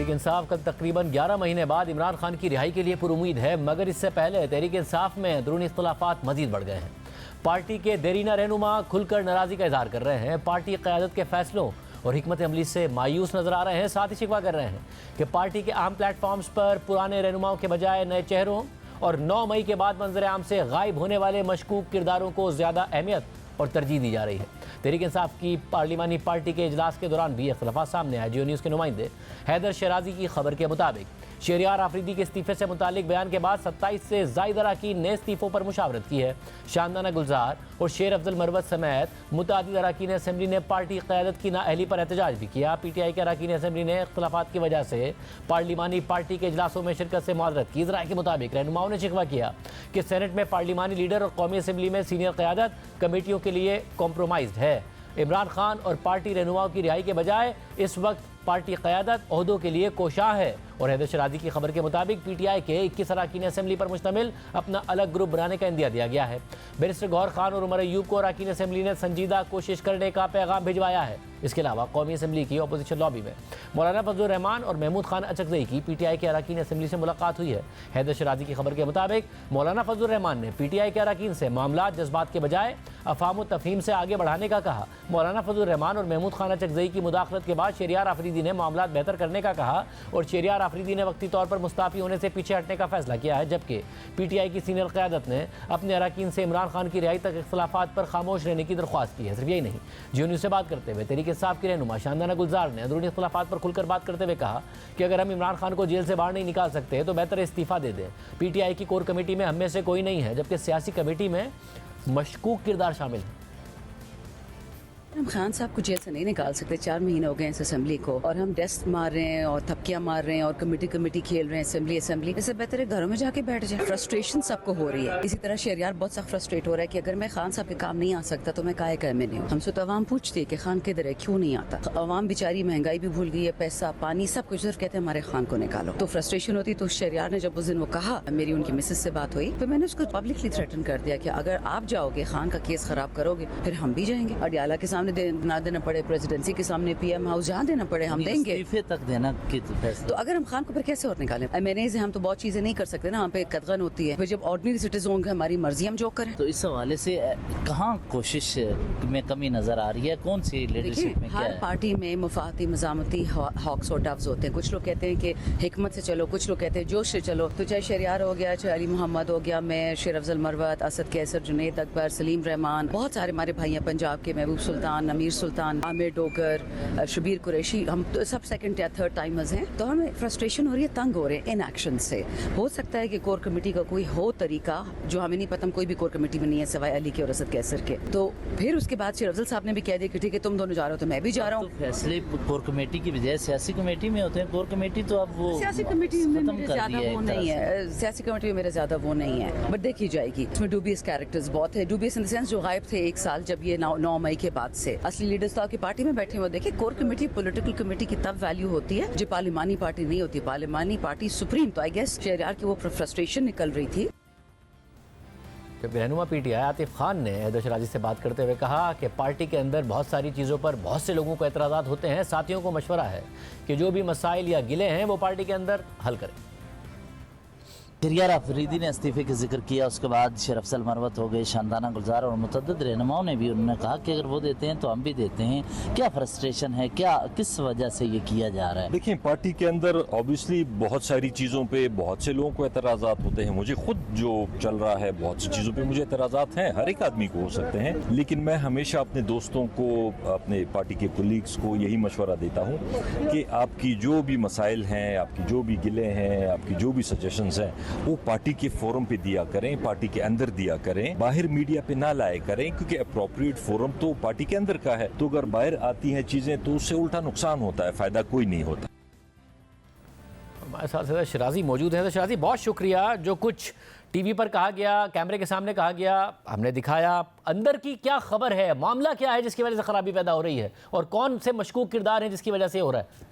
تحریک انصاف کل تقریباً 11 مہینے بعد عمران خان کی رہائی کے لیے پر امید ہے، مگر اس سے پہلے تحریک انصاف میں اندرونی اختلافات مزید بڑھ گئے ہیں۔ پارٹی کے دیرینہ رہنما کھل کر ناراضی کا اظہار کر رہے ہیں، پارٹی قیادت کے فیصلوں اور حکمت عملی سے مایوس نظر آ رہے ہیں، ساتھ ہی شکوہ کر رہے ہیں کہ پارٹی کے اہم پلیٹ فارمز پر پرانے رہنماؤں کے بجائے نئے چہروں اور 9 مئی کے بعد منظر عام سے غائب ہونے والے مشکوک کرداروں کو زیادہ اہمیت اور ترجیح دی جا رہی ہے۔ تحریک انصاف کی پارلیمانی پارٹی کے اجلاس کے دوران بھی اختلافات سامنے آئے۔ جیو نیوز کے نمائندے حیدر شیرازی کی خبر کے مطابق شہریار آفریدی کے استعفے سے متعلق بیان کے بعد 27 سے زائد اراکین نے استعفوں پر مشاورت کی ہے۔ شاندانہ گلزار اور شیر افضل مروت سمیت متعدد اراکین اسمبلی نے پارٹی قیادت کی نااہلی پر احتجاج بھی کیا۔ پی ٹی آئی کے اراکین اسمبلی نے اختلافات کی وجہ سے پارلیمانی پارٹی کے اجلاسوں میں شرکت سے معذرت کی۔ ذرائع کے مطابق رہنماؤں نے شکوہ کیا کہ سینٹ میں پارلیمانی لیڈر اور قومی اسمبلی میں سینئر قیادت کمیٹیوں کے لیے کمپرومائزڈ ہے۔ عمران خان اور پارٹی رہنماؤں کی رہائی کے بجائے اس وقت پارٹی قیادت عہدوں کے لیے کوشاں ہے۔ اور حیدر شیرازی کی خبر کے مطابق پی ٹی آئی کے 21 اراکین اسمبلی پر مشتمل اپنا الگ گروپ بنانے کا عندیہ دیا گیا ہے۔ بیرسٹر گوہر خان اور عمر ایوب کو اراکین اسمبلی نے سنجیدہ کوشش کرنے کا پیغام بھجوایا ہے۔ اس کے علاوہ قومی اسمبلی کی اپوزیشن لابی میں مولانا فضل الرحمان اور محمود خان اچکزئی کی پی ٹی آئی کے اراکین اسمبلی سے ملاقات ہوئی ہے۔ حیدر شیرازی کی خبر کے مطابق مولانا فضل الرحمان نے پی ٹی آئی کے اراکین سے معاملات جذبات کے بجائے افہام و تفہیم سے آگے بڑھانے کا کہا۔ مولانا فضل الرحمان اور محمود خان اچکزئی کی مداخلت کے بعد شہریار آفریدی نے معاملات بہتر کرنے کا کہا اور شہریار آفریدی نے وقتی طور پر مستعفی ہونے سے پیچھے ہٹنے کا فیصلہ کیا ہے، جبکہ پی ٹی آئی کی سینئر قیادت نے اپنے اراکین سے عمران خان کی رہائی تک اختلافات پر خاموش رہنے کی درخواست کی ہے۔ صرف یہی نہیں، جیو نیوز سے بات کرتے ہوئے تحریک انصاف کی رہنما شاندانہ گلزار نے اندرونی اختلافات پر کھل کر بات کرتے ہوئے کہا کہ اگر ہم عمران خان کو جیل سے باہر نہیں نکال سکتے تو بہتر استعفیٰ دے دیں۔ پی ٹی آئی کی کور کمیٹی میں ہم میں سے کوئی نہیں ہے، جبکہ سیاسی کمیٹی میں مشکوک کردار شامل ہیں۔ ہم خان صاحب کو جیل سے نہیں نکال سکتے، 4 مہینے ہو گئے اس اسمبلی کو، اور ہم ڈسٹ مار رہے ہیں اور تھپکیاں مار رہے ہیں اور کمیٹی کھیل رہے ہیں اسمبلی۔ اس سے بہتر ہے گھروں میں جا کے بیٹھ جائیں۔ فرسٹریشن سب کو ہو رہی ہے، اسی طرح شہریار بہت سخت فرسٹریٹ ہو رہا ہے کہ اگر میں خان صاحب کے کام نہیں آ سکتا تو میں کائے میں نہیں ہوں۔ ہم سے تو عوام پوچھتی ہے کہ خان کدھر ہے، کیوں نہیں آتا۔ عوام بیچاری مہنگائی بھی بھول گئی ہے، پیسہ پانی سب کچھ، صرف کہتے ہیں ہمارے خان کو نکالو۔ تو فرسٹریشن ہوتی، تو شہریار نے جب اس دن وہ کہا، میری ان کی مسز سے بات ہوئی تو میں نے اس کو پبلکلی تھریٹن کر دیا کہ اگر آپ جاؤ گے خان کا کیس خراب کرو گے پھر ہم بھی جائیں گے۔ اڈیالہ کے سامنے نہ دینا پڑے، پریزیڈنسی کے سامنے پی ایم ہاؤس جہاں دینا پڑے ہم دیں گے۔ استعفے تک دینا تو اگر ہم خان کو پھر کیسے اور نکالیں؟ مینیز ہم تو بہت چیزیں نہیں کر سکتے نا، ہم پہ قدغن ہوتی ہے، پھر جب آرڈنری سٹیزن ہوں گے ہماری مرضی ہم جو کریں۔ تو اس حوالے سے کہاں کوشش میں کمی نظر آ رہی ہے؟ کون سی لیڈرشپ میں کیا ہر ہے؟ پارٹی میں مفاہمتی مزاحمتی ہاکس اور ڈوز ہوتے ہیں، کچھ لوگ کہتے ہیں کہ حکمت سے چلو، کچھ لوگ کہتے ہیں جوش سے چلو۔ تو چاہے شہریار ہو گیا، چاہے علی محمد ہو گیا، میں، شیر افضل مروت، اسد کیسر، جنید اکبر، سلیم رحمان، بہت سارے ہمارے بھائی ہیں پنجاب کے، محبوب سلطان، امیر سلطان، عامر ڈوگر، شبیر قریشی، ہم تو سب سیکنڈ یا تھرڈ ٹائمرز ہیں۔ تو ہمیں فرسٹریشن ہو رہی ہے، تنگ ہو رہے ہیں ان ایکشن سے۔ ہو سکتا ہے کہ کور کمیٹی کا کوئی ہو طریقہ جو ہمیں نہیں پتہ، ہم کوئی بھی کور کمیٹی میں نہیں ہے سوائے علی کے اور اسد کیسر کے۔ تو پھر اس کے بعد شیر افضل صاحب نے بھی کہہ دیا کہ ٹھیک ہے تم دونوں جا رہے ہو تو میں بھی جا رہا ہوں۔ تو فیصلے کور کمیٹی کی بجائے سیاسی کمیٹی میں ہوتے ہیں۔ کور کمیٹی تو اب وہ سیاسی کمیٹی میں ختم میرے کر زیادہ دی ہے وہ ایک طرح نہیں سے۔ ہے، سیاسی کمیٹی میں میرے زیادہ وہ نہیں ہے، بٹ دیکھی جائے گی۔ اس میں ڈوبیس کیریکٹرز بہت ہے، ڈوبیس ان دی سینس جو غائب تھے 1 سال جب یہ 9 مئی کے بعد سے، اصلی لیڈرز تو آپ کی پارٹی میں بیٹھے ہوئے۔ دیکھیں کور کمیٹی پولیٹیکل کمیٹی کی تب ویلیو ہوتی ہے جو پارلیمانی پارٹی نہیں ہوتی، پارلیمانی پارٹی سپریم۔ تو آئی گیس شہریار کی وہ فرسٹریشن نکل رہی تھی۔ جب رہنما P T I Atif Khan نے حیدر شیرازی سے بات کرتے ہوئے کہا کہ پارٹی کے اندر بہت ساری چیزوں پر بہت سے لوگوں کو اعتراضات ہوتے ہیں، ساتھیوں کو مشورہ ہے کہ جو بھی مسائل یا گلے ہیں وہ پارٹی کے اندر حل کریں۔ شہریار آفریدی نے استعفے کا ذکر کیا، اس کے بعد شیر افضل مروت ہو گئے، شاندانہ گلزار اور متعدد رہنماؤں نے بھی انہوں نے کہا کہ اگر وہ دیتے ہیں تو ہم بھی دیتے ہیں۔ کیا فرسٹریشن ہے، کیا کس وجہ سے یہ کیا جا رہا ہے؟ دیکھیں پارٹی کے اندر اوبیسلی بہت ساری چیزوں پہ بہت سے لوگوں کو اعتراضات ہوتے ہیں۔ مجھے خود جو چل رہا ہے بہت سی چیزوں پہ مجھے اعتراضات ہیں، ہر ایک آدمی کو ہو سکتے ہیں، لیکن میں ہمیشہ اپنے دوستوں کو، اپنے پارٹی کے کولیگز کو یہی مشورہ دیتا ہوں کہ آپ کی جو بھی مسائل ہیں، آپ کی جو بھی گلے ہیں، آپ کی جو بھی سجیشنز ہیں، وہ پارٹی کے فورم پہ دیا کریں، پارٹی کے اندر دیا کریں، باہر میڈیا پہ نہ لائے کریں، کیونکہ اپروپریٹ فورم تو پارٹی کے اندر کا ہے۔ تو اگر باہر آتی ہیں چیزیں تو اس سے الٹا نقصان ہوتا ہے، فائدہ کوئی نہیں ہوتا۔ ہمارے ساتھ حیدر شیرازی موجود ہیں۔ حیدر شیرازی بہت شکریہ، جو کچھ ٹی وی پر کہا گیا، کیمرے کے سامنے کہا گیا، ہم نے دکھایا، اندر کی کیا خبر ہے، معاملہ کیا ہے جس کی وجہ سے خرابی پیدا ہو رہی ہے، اور کون سے مشکوک کردار ہیں جس کی وجہ سے ہو رہا ہے؟